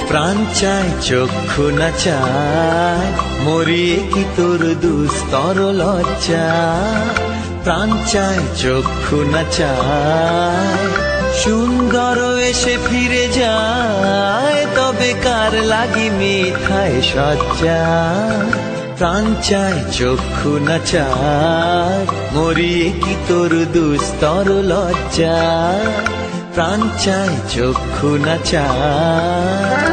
প্রাণ চায় চক্ষু না চায়, মরিয়ে কি তোর দুস্তর লজ্জা। প্রাণ চায় চক্ষু না চায়, সুন্দর এসে ফিরে যায়, তবে কার লাগি মিথায় সজ্জা। প্রাণ চায় চক্ষু না চায়, মরিয়ে কি তোর দুস্তর লজ্জা। প্রাণ চায় চক্ষু না চায়।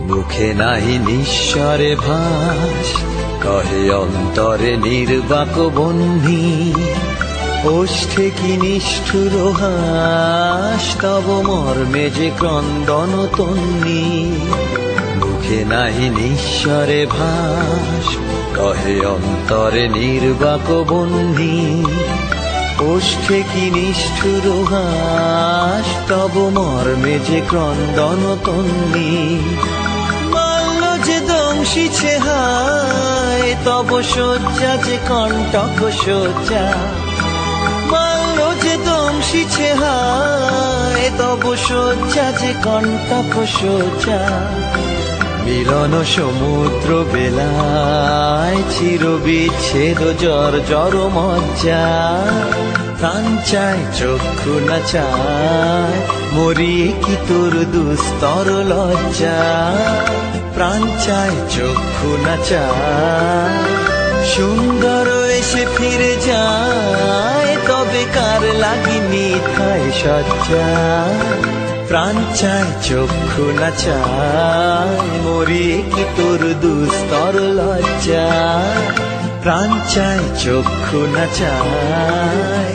মুখে নাহি নিঃস্বরে ভাস, কহে অন্তরে নির্বাক বহ্নি। ওষ্ঠে কি নিষ্ঠুর হাস, তব মর্মে যে ক্রন্দন তন্নি। মুখে নাহি নিঃস্বরে ভাস, কহে অন্তরে নির্বাক বহ্নি। ওষ্ঠে কি নিষ্ঠুর হাস, তব মর্মে যে ক্রন্দন তন্নি। মাল্য যে দংশিছে হায়, তব শয্যা যে কণ্টক শয্যা। মাল্য যে দংশিছে হায়, তব শয্যা যে কণ্টক শয্যা। মিলন সমুদ্র বেলায়, চির বিচ্ছেদ জর্জর মজ্জা। প্রাণ চায় চক্ষু না চায়, মরিয়ে কি তোর দুস্তর লজ্জা। প্রাণ চায় চক্ষু না চায়, সুন্দর এসে ফিরে যায়, তবে কার লাগি মিথায় সজ্জা। প্রাণ চায় চক্ষু না চায়, মরিয়ে কি তোর দুস্তর লজ্জা। প্রাণ চায় চক্ষু না চায়।